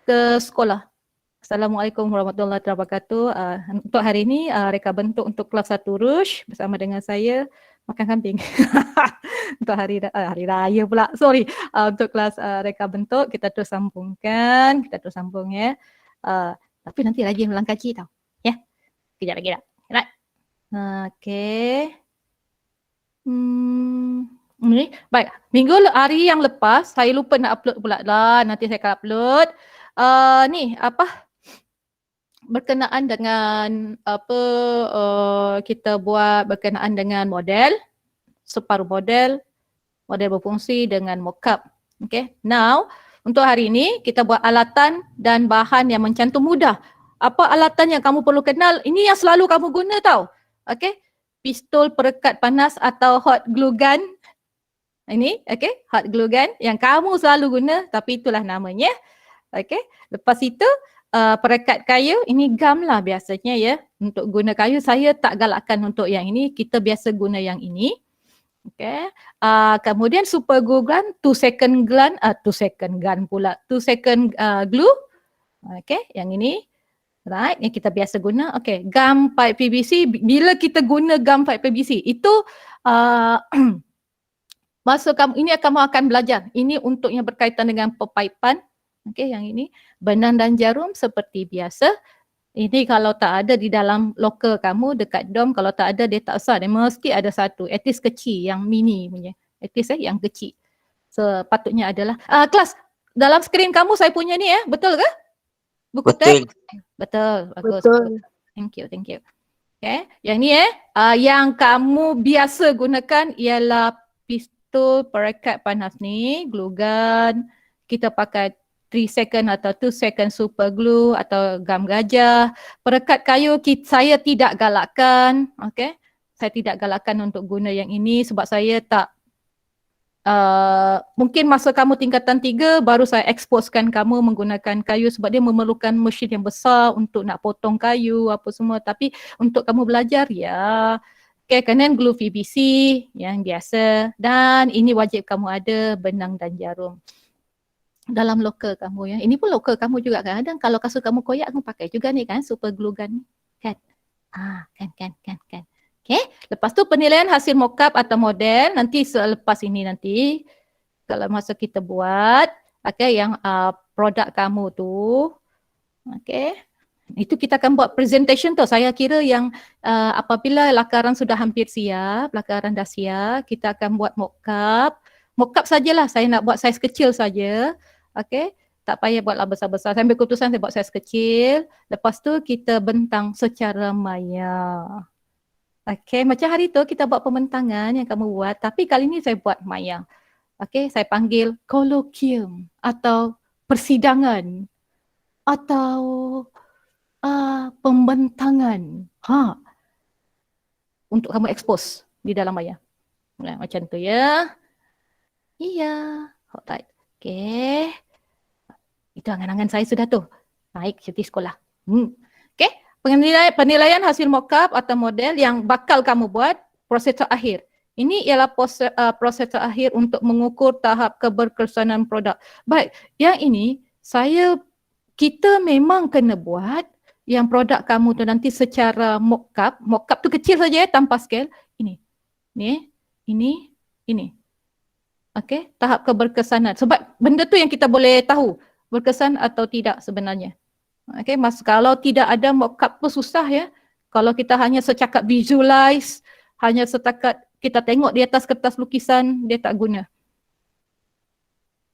ke sekolah. Assalamualaikum warahmatullahi wabarakatuh. Untuk hari ini reka bentuk untuk kelas 1 Rush bersama dengan saya makan kambing. Untuk hari raya pula. Sorry. Untuk kelas reka bentuk kita terus sambungkan, kita terus sambung ya. Tapi nanti lagi melangkah tau. Ya. Kejap lagi dah. Right. Okey. Ni, baik. Hari yang lepas saya lupa nak upload pula lah. Nanti saya akan upload. Ni apa? Berkenaan dengan apa kita buat berkenaan dengan model, separuh model, model berfungsi dengan mockup. Okay. Now, untuk hari ini kita buat alatan dan bahan yang mencantum mudah. Apa alatan yang kamu perlu kenal? Ini yang selalu kamu guna tau. Okay. Pistol perekat panas atau hot glue gun. Ini, okay, hot glue gun yang kamu selalu guna tapi itulah namanya. Okay. Lepas itu perekat kayu, ini gam lah biasanya ya. Untuk guna kayu saya tak galakkan untuk yang ini, kita biasa guna yang ini. Okay. Kemudian super glue gun, 2 second glue. Okay, yang ini. Right, yang kita biasa guna. Okay, gam pipe PVC, bila kita guna gam pipe PVC, itu masa kamu akan belajar. Ini untuk yang berkaitan dengan pepaipan. Okey, yang ini benang dan jarum seperti biasa. Ini kalau tak ada di dalam loker kamu dekat dom, kalau tak ada dia tak usah, dia mesti ada satu. At least kecil, yang mini punya. At least yang kecil. Sepatutnya adalah kelas dalam skrin kamu saya punya ni betul ke? Buku teks? Betul, bagus. Betul. Thank you. Okay, yang ni yang kamu biasa gunakan ialah pistol perekat panas ni, glue gun. Kita pakai 3 second atau 2 second super glue atau gam gajah. Perekat kayu saya tidak galakkan. Okay. Saya tidak galakkan untuk guna yang ini sebab saya tak mungkin masa kamu tingkatan 3 baru saya exposekan kamu menggunakan kayu sebab dia memerlukan mesin yang besar untuk nak potong kayu apa semua. Tapi untuk kamu belajar ya, okay, kenan glue PVC yang biasa dan ini wajib kamu ada benang dan jarum dalam loker kamu ya. Ini pun loker kamu juga kan. Kadang kalau kasut kamu koyak kamu pakai juga ni kan super glue gun kan. Kan. Okay. Lepas tu penilaian hasil mockup atau model nanti selepas ini nanti kalau masa kita buat okay, yang produk kamu tu. Okay. Itu kita akan buat presentation tu. Saya kira yang apabila lakaran sudah hampir siap, lakaran dah siap, kita akan buat mockup. Mockup sajalah, saya nak buat saiz kecil saja. Okay, tak payah buatlah besar-besar. Saya ambil keputusan saya buat saiz kecil. Lepas tu kita bentang secara maya. Okay, macam hari tu kita buat pembentangan yang kamu buat. Tapi kali ni saya buat maya. Okay, saya panggil kolokium atau persidangan atau pembentangan. Untuk kamu expose di dalam maya. Nah, macam tu ya. Iya. Alright. Okay. Itu angan-angan saya sudah tu. Naik cuti sekolah. Okay. Penilaian hasil mockup atau model yang bakal kamu buat proses terakhir. Ini ialah proses terakhir untuk mengukur tahap keberkesanan produk. Baik, yang ini kita memang kena buat yang produk kamu tu nanti secara mockup. Mockup tu kecil saja tanpa scale. Ini. Okay, tahap keberkesanan. Sebab benda tu yang kita boleh tahu berkesan atau tidak sebenarnya. Okay, kalau tidak ada mockup pun susah ya. Kalau kita hanya secakap visualize, hanya setakat kita tengok di atas kertas lukisan, dia tak guna.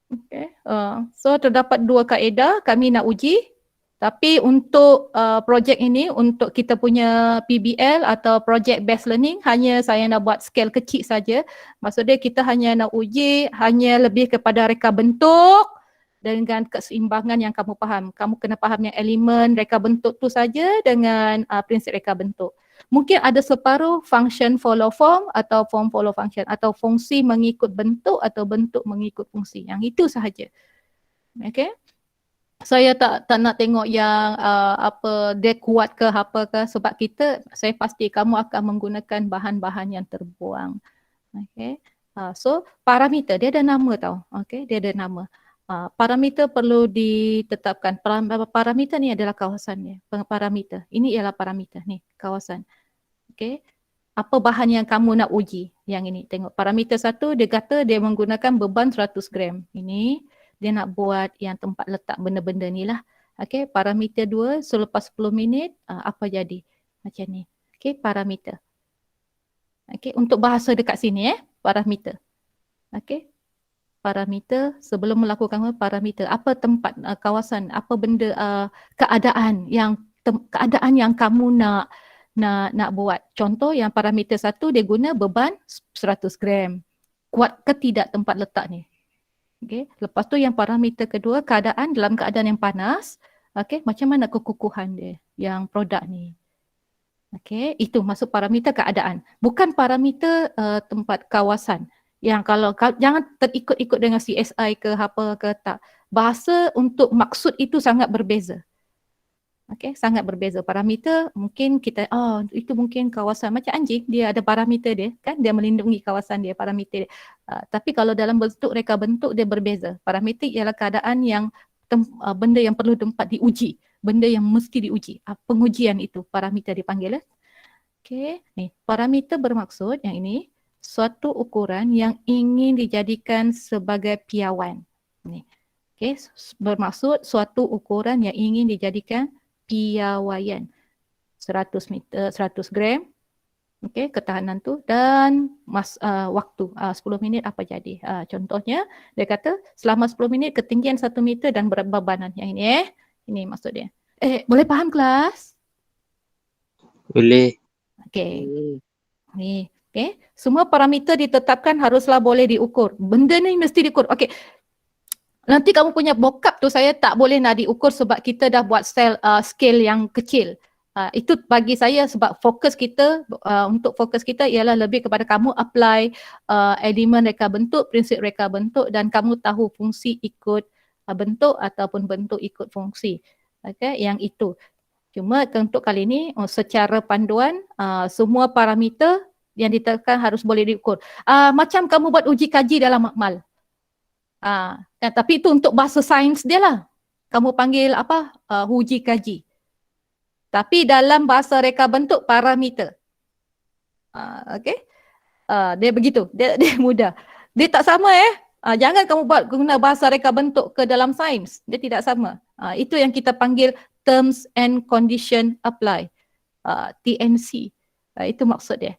Okay, so terdapat 2 kaedah kami nak uji. Tapi untuk projek ini, untuk kita punya PBL atau Project Based Learning, hanya saya nak buat scale kecil saja. Maksudnya kita hanya nak uji, hanya lebih kepada reka bentuk dengan keseimbangan yang kamu faham. Kamu kena faham yang elemen reka bentuk tu saja dengan prinsip reka bentuk. Mungkin ada separuh function follow form atau form follow function atau fungsi mengikut bentuk atau bentuk mengikut fungsi. Yang itu sahaja. Okay. Saya tak nak tengok yang dia kuat ke apa ke sebab saya pasti kamu akan menggunakan bahan-bahan yang terbuang. Okay. So parameter dia ada nama tau. Okay, dia ada nama. parameter perlu ditetapkan. Parameter ni adalah kawasannya. Parameter. Ini ialah parameter ni, kawasan. Okey. Apa bahan yang kamu nak uji? Yang ini. Tengok parameter 1 dia kata dia menggunakan beban 100 gram. Ini dia nak buat yang tempat letak benda-benda ni lah. Okey, parameter 2 selepas 10 minit apa jadi? Macam ni. Okey, parameter. Okey, untuk bahasa dekat sini parameter. Okey. Parameter sebelum melakukan parameter. Apa tempat kawasan, apa benda keadaan yang kamu nak buat. Contoh yang parameter 1 dia guna beban 100 gram. Kuat ke tidak tempat letak ni? Okey, lepas tu yang parameter kedua keadaan dalam keadaan yang panas. Okey, macam mana kekukuhan dia yang produk ni. Okey, itu masuk parameter keadaan. Bukan parameter tempat kawasan. Yang kalau jangan terikut-ikut dengan CSI ke apa ke tak. Bahasa untuk maksud itu sangat berbeza. Okey, sangat berbeza. Parameter mungkin kita itu mungkin kawasan macam anjing, dia ada parameter dia kan, dia melindungi kawasan dia, parameter dia. Tapi kalau dalam bentuk reka bentuk dia berbeza. Parameter ialah keadaan yang benda yang perlu tempat diuji, benda yang mesti diuji. Pengujian itu parameter dipanggil. Okey, ni parameter bermaksud yang ini suatu ukuran yang ingin dijadikan sebagai piawai. Ni. Okey, bermaksud suatu ukuran yang ingin dijadikan piawaian. 100 meter, 100 gram. Okey, ketahanan tu dan waktu 10 minit apa jadi. Contohnya dia kata selama 10 minit ketinggian 1 meter dan bebanan. Yang ini ini maksud dia. Boleh faham kelas? Boleh. Okey. Ni, okey. Semua parameter ditetapkan haruslah boleh diukur. Benda ni mesti diukur. Okey. Nanti kamu punya mockup tu saya tak boleh nak diukur sebab kita dah buat scale yang kecil. Itu bagi saya sebab fokus kita untuk fokus kita ialah lebih kepada kamu apply elemen reka bentuk, prinsip reka bentuk dan kamu tahu fungsi ikut bentuk ataupun bentuk ikut fungsi. Okey, yang itu. Cuma untuk kali ini secara panduan semua parameter yang ditetapkan harus boleh diukur. Macam kamu buat uji kaji dalam makmal. Tapi itu untuk bahasa sains dia lah. Kamu panggil apa? Uji kaji. Tapi dalam bahasa reka bentuk parameter. Okey. Dia begitu. Dia mudah. Dia tak sama jangan kamu guna bahasa reka bentuk ke dalam sains. Dia tidak sama. Itu yang kita panggil terms and condition apply. TNC. Itu maksud dia.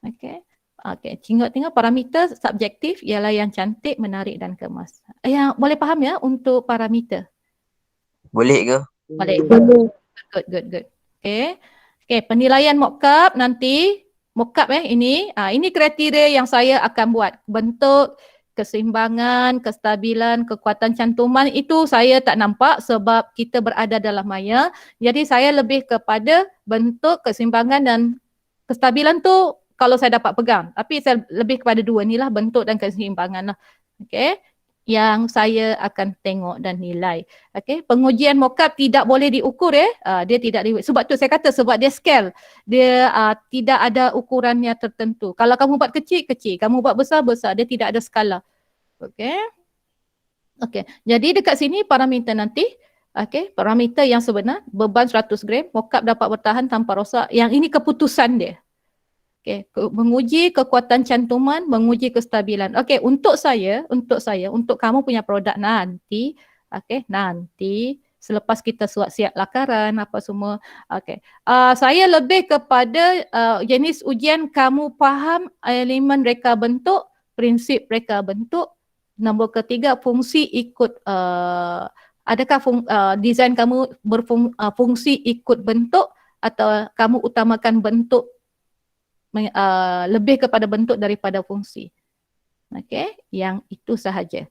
Okey. Okey, tengok parameter subjektif ialah yang cantik, menarik dan kemas. Yang boleh faham ya untuk parameter? Boleh ke? Boleh. Good. Okey. Okey, penilaian mockup nanti ini kriteria yang saya akan buat. Bentuk, keseimbangan, kestabilan, kekuatan cantuman itu saya tak nampak sebab kita berada dalam maya. Jadi saya lebih kepada bentuk, keseimbangan dan kestabilan tu kalau saya dapat pegang. Tapi saya lebih kepada dua ni lah, bentuk dan keseimbangan lah. Okey. Yang saya akan tengok dan nilai. Okey, pengujian mockup tidak boleh diukur dia tidak sebab tu saya kata sebab dia scale. Dia tidak ada ukurannya tertentu. Kalau kamu buat kecil, kamu buat besar, dia tidak ada skala. Okey. Okey, jadi dekat sini parameter nanti parameter yang sebenar beban 100 gram, mockup dapat bertahan tanpa rosak. Yang ini keputusan dia. Okey, menguji kekuatan cantuman, menguji kestabilan. Okey, untuk untuk kamu punya produk nanti, nanti selepas kita siap lakaran apa semua. Okey. Saya lebih kepada jenis ujian kamu faham elemen reka bentuk, prinsip reka bentuk. Nombor ketiga, fungsi ikut adakah desain kamu berfungsi ikut bentuk atau kamu utamakan bentuk lebih kepada bentuk daripada fungsi. Okey, yang itu sahaja.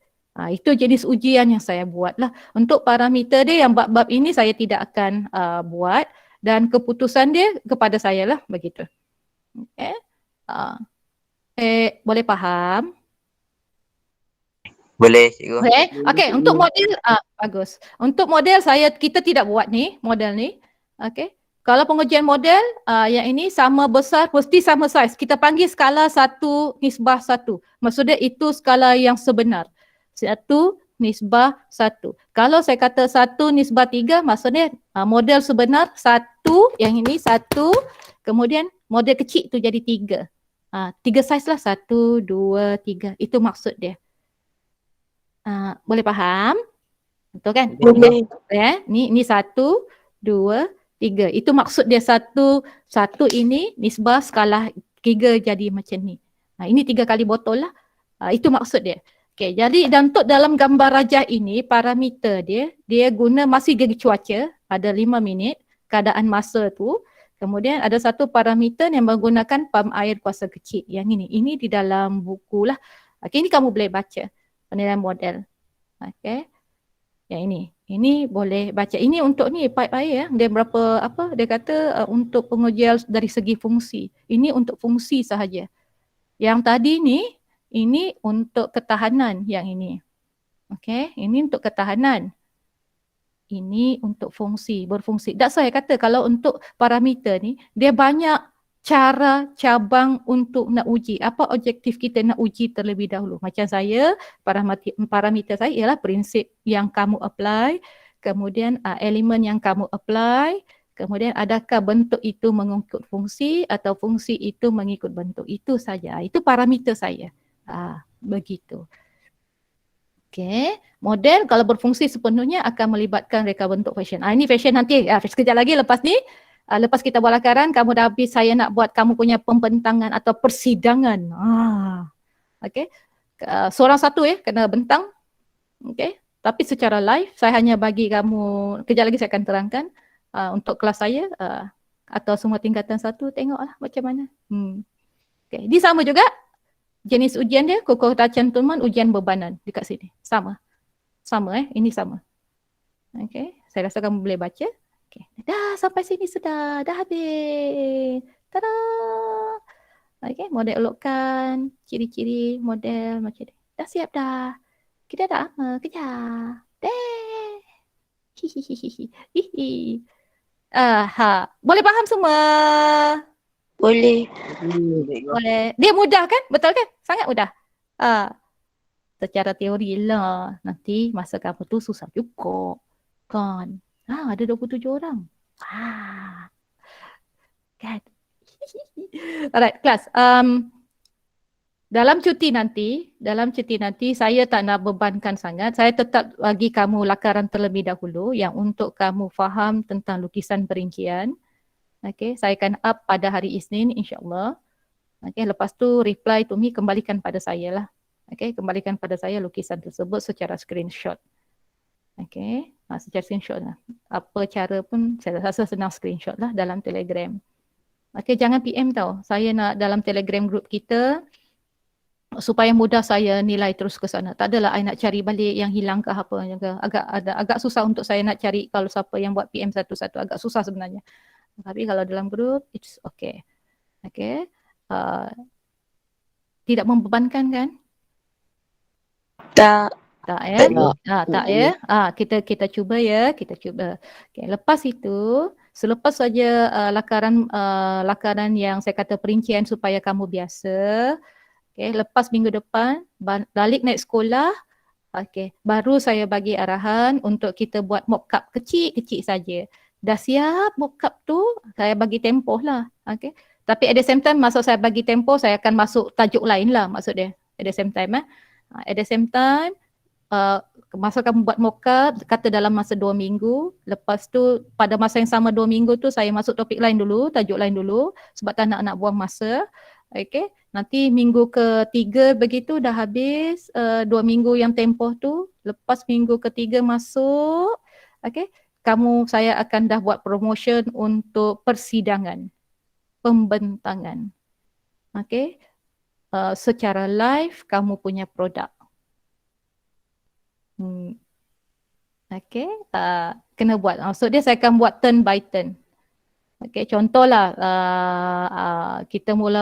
Itu jenis ujian yang saya buat lah. Untuk parameter dia yang bab-bab ini saya tidak akan buat dan keputusan dia kepada saya lah begitu. Okey. Boleh faham? Boleh, cikgu. Okey, untuk model bagus. Untuk model kita tidak buat ni, model ni. Okey. Kalau pengujian model yang ini sama besar, mesti sama saiz. Kita panggil skala 1:1. Maksudnya itu skala yang sebenar. 1:1. nisbah 1. Kalau saya kata 1 nisbah 3, maksudnya model sebenar 1, yang ini 1, kemudian model kecil tu jadi 3. 3 saiz lah, 1, 2, 3. Itu maksud dia. Boleh faham? Betul kan? Boleh. Ni 1, 2, 3. Itu maksud dia 1 ini nisbah skala 3 jadi macam ni. Ini 3 kali botol lah. Itu maksud dia. Okay, jadi dan untuk dalam gambar rajah ini, parameter dia guna masih dari cuaca, ada 5 minit, keadaan masa tu. Kemudian ada satu parameter yang menggunakan pam air kuasa kecil. Yang ini di dalam buku lah. Okay, ini kamu boleh baca penilaian model. Okay. Yang ini boleh baca. Ini untuk ni pipe air ya. Dia berapa dia kata untuk pengujian dari segi fungsi. Ini untuk fungsi sahaja. Yang tadi ni ini untuk ketahanan yang ini. Okey, ini untuk ketahanan. Ini untuk fungsi, berfungsi. That's why saya kata kalau untuk parameter ni dia banyak cara cabang untuk nak uji. Apa objektif kita nak uji terlebih dahulu? Macam saya, parameter saya ialah prinsip yang kamu apply, kemudian elemen yang kamu apply, kemudian adakah bentuk itu mengikut fungsi atau fungsi itu mengikut bentuk. Itu saja. Itu parameter saya. Begitu. Okey, model kalau berfungsi sepenuhnya akan melibatkan reka bentuk fashion. Ini fashion nanti, sekejap lagi lepas ni. Lepas kita buat lakaran, kamu dah habis, saya nak buat kamu punya pembentangan atau persidangan. Okey, seorang satu kena bentang. Okey, tapi secara live, saya hanya bagi kamu, kejap lagi saya akan terangkan untuk kelas saya atau semua tingkatan 1, tengoklah macam mana. Okey, ini sama juga. Jenis ujian dia, kokoh cantuman ujian bebanan dekat sini. Sama. Ini sama. Okey, saya rasa kamu boleh baca. Okey, dah sampai sini sudah. Dah habis. Tada! Okey, model elokkan, ciri-ciri model macam ni. Dah siap dah. Kita dah lama kejap. Deh. Hihihihi. Boleh faham semua? Boleh. Boleh. Dia mudah kan? Betul kan? Sangat mudah. Secara teori lah. Nanti masa kamu tu susah juga. Kan? Ada 27 orang. Kan? Alright, kelas. Dalam cuti nanti saya tak nak bebankan sangat. Saya tetap bagi kamu lakaran terlebih dahulu yang untuk kamu faham tentang lukisan perincian. Okay, saya akan up pada hari Isnin insyaAllah. Okay, lepas tu reply to me, kembalikan pada saya lah. Okay, kembalikan pada saya lukisan tersebut secara screenshot. Okay, secara screenshot lah. Apa cara pun saya rasa senang screenshot lah dalam Telegram. Okay, jangan PM tau. Saya nak dalam Telegram group kita supaya mudah saya nilai terus ke sana. Tak adalah I nak cari balik yang hilang ke apa. Agak susah untuk saya nak cari kalau siapa yang buat PM satu-satu. Agak susah sebenarnya. Tapi kalau dalam grup, it's okay. Okay. Tidak membebankan kan? Tak. Tak ya? Tak ya? Kita cuba ya. Kita cuba. Okay. Lepas itu, selepas saja lakaran yang saya kata perincian supaya kamu biasa. Okay. Lepas minggu depan, balik naik sekolah. Okay. Baru saya bagi arahan untuk kita buat mock up kecil-kecil saja. Dah siap mock-up tu, saya bagi tempoh lah. Okay. Tapi at the same time, masa saya bagi tempoh, saya akan masuk tajuk lain lah maksud dia. At the same time. At the same time, masa kamu buat mock-up, kata dalam masa 2 minggu. Lepas tu, pada masa yang sama 2 minggu tu, saya masuk topik lain dulu, tajuk lain dulu. Sebab tak nak buang masa. Okay. Nanti minggu ke-3 begitu dah habis 2 minggu yang tempoh tu. Lepas minggu ke-3 masuk. Okay. Saya akan dah buat promotion untuk persidangan, pembentangan. Okay. Secara live kamu punya produk. Okay. Kena buat. Maksud dia saya akan buat turn by turn. Okay. Contohlah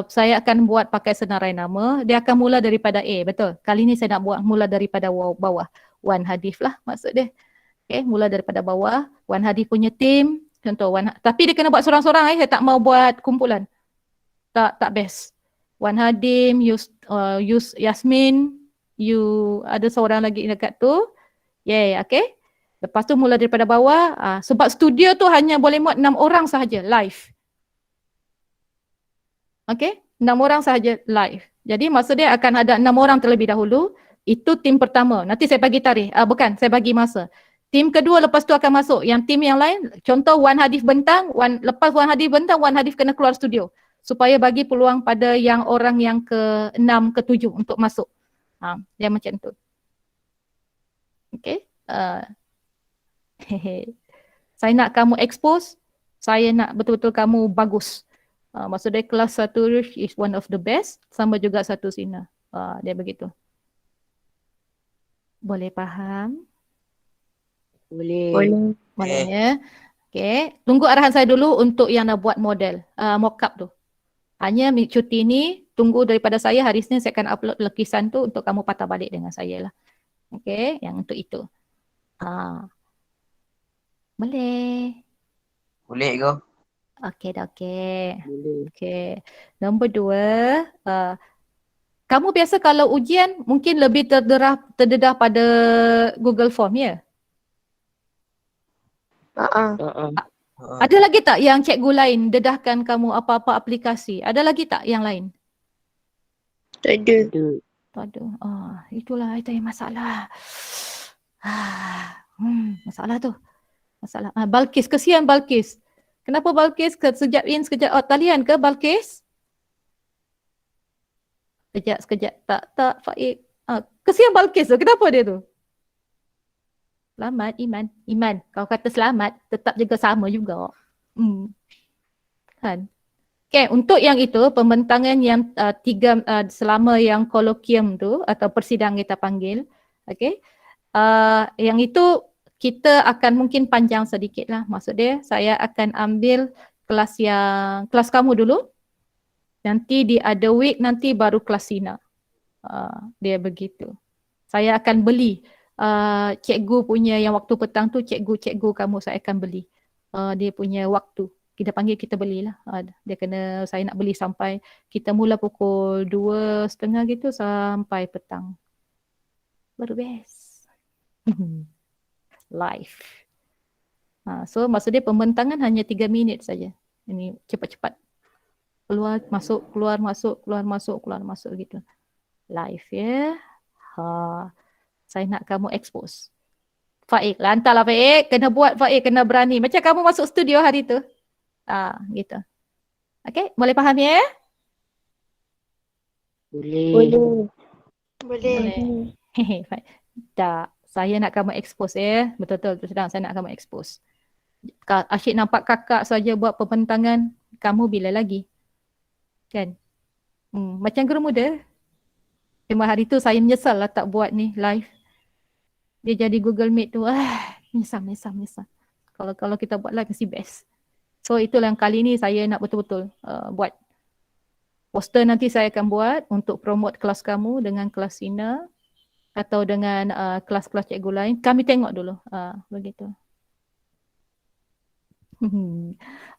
saya akan buat pakai senarai nama. Dia akan mula daripada A. Betul. Kali ni saya nak buat mula daripada bawah. Wan Hadif lah maksud dia. Okay, mula daripada bawah. Wan Hadi punya tim. Contoh tapi dia kena buat seorang-seorang. Saya tak mau buat kumpulan. Tak best. Wan Hadim, Yasmin, ada seorang lagi dekat tu. Okay. Lepas tu mula daripada bawah, sebab studio tu hanya boleh muat 6 orang sahaja live. Okay, 6 orang sahaja live. Jadi maksud dia akan ada 6 orang terlebih dahulu. Itu tim pertama. Nanti saya bagi tarikh. Bukan, saya bagi masa. Tim kedua lepas tu akan masuk. Yang tim yang lain, contoh Wan Hadif bentang, lepas Wan Hadif bentang, Wan Hadif kena keluar studio. Supaya bagi peluang pada yang orang yang ke-6, ke-7 untuk masuk. Dia macam tu. Okay. Saya nak kamu expose. Saya nak betul-betul kamu bagus. Maksudnya kelas 1 is one of the best. Sama juga 1 Sina. Dia begitu. Boleh faham? Boleh. Boleh ya. Okay. Tunggu arahan saya dulu untuk yang nak buat model. Mock-up tu. Hanya cuti ni, tunggu daripada saya hari Isnin saya akan upload lukisan tu untuk kamu patah balik dengan saya lah. Okay. Yang untuk itu. Boleh. Boleh ke? Okey dah, okey. Boleh. Okey. Nombor 2, kamu biasa kalau ujian mungkin lebih terdedah pada Google Form, ya? Ada lagi tak yang cikgu lain dedahkan kamu apa-apa aplikasi? Ada lagi tak yang lain? Tak ada. Tak ada. Itulah itu yang masalah. Masalah tu. Masalah. Balkis, kesian Balkis. Kenapa Balkis sekejap in, sekejap out? Talian ke Balkis? Sekejap. Tak, Faik. Kesian Balkis tu. Kenapa dia tu? Selamat, Iman. Kau kata selamat, tetap juga sama juga. Kan? Okay, untuk yang itu, pembentangan yang selama yang kolokium tu, atau persidangan kita panggil, okay, yang itu kita akan mungkin panjang sedikit lah. Maksud dia, saya akan ambil kelas kamu dulu. Nanti di other week nanti baru kelas Sina. Dia begitu. Saya akan beli cikgu punya yang waktu petang tu, cikgu kamu saya akan beli. Dia punya waktu. Kita panggil, kita belilah. Dia kena, saya nak beli sampai, kita mula pukul 2:30 gitu sampai petang. Baru best. Live. So maksud dia pembentangan hanya 3 minit saja. Ini cepat-cepat. Keluar, masuk, keluar, masuk, keluar, masuk, keluar, masuk gitu. Live ya. Saya nak kamu expose. Faik, lantarlah Faik. Kena buat Faik, kena berani. Macam kamu masuk studio hari tu. Gitu. Okay, boleh faham ya? Boleh. Hehe, Faik. Tak. Saya nak kamu expose ya. Betul-betul sedang saya nak kamu expose. Asyik nampak kakak saja buat pembentangan, kamu bila lagi? Kan? Macam guru muda. Cuma hari tu saya menyesal lah tak buat ni live. Dia jadi Google Meet tu, menyesal. Kalau kita buat live mesti best. So itulah yang kali ni saya nak betul-betul buat. Poster nanti saya akan buat untuk promote kelas kamu dengan kelas Sina. Atau dengan kelas-kelas cikgu lain. Kami tengok dulu. Begitu.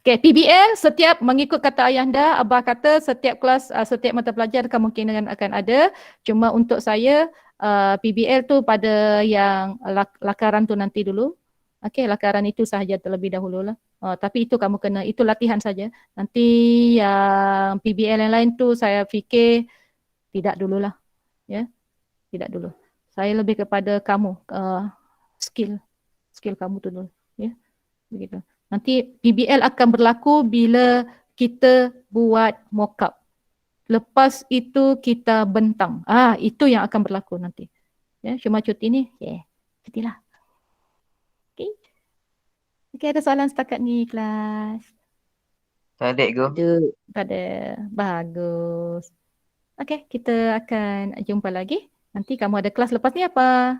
Okay, PBL setiap mengikut kata ayahanda, Abah kata setiap kelas, setiap mata pelajar kemungkinan akan ada. Cuma untuk saya, PBL tu pada yang lakaran tu nanti dulu. Okay, lakaran itu sahaja terlebih dahulu lah. Tapi itu kamu kena, itu latihan saja. Nanti yang PBL yang lain tu saya fikir tidak dululah. Ya. Tidak dulu. Saya lebih kepada kamu, skill kamu tu dulu, ya, begitu. Nanti PBL akan berlaku bila kita buat mock-up. Lepas itu kita bentang. Itu yang akan berlaku nanti. Ya, cuma cuti ni, cutilah. Okay, ada soalan setakat ni kelas? Tak ada ke? Tak ada. Bagus. Okay, kita akan jumpa lagi. Nanti kamu ada kelas lepas ni apa?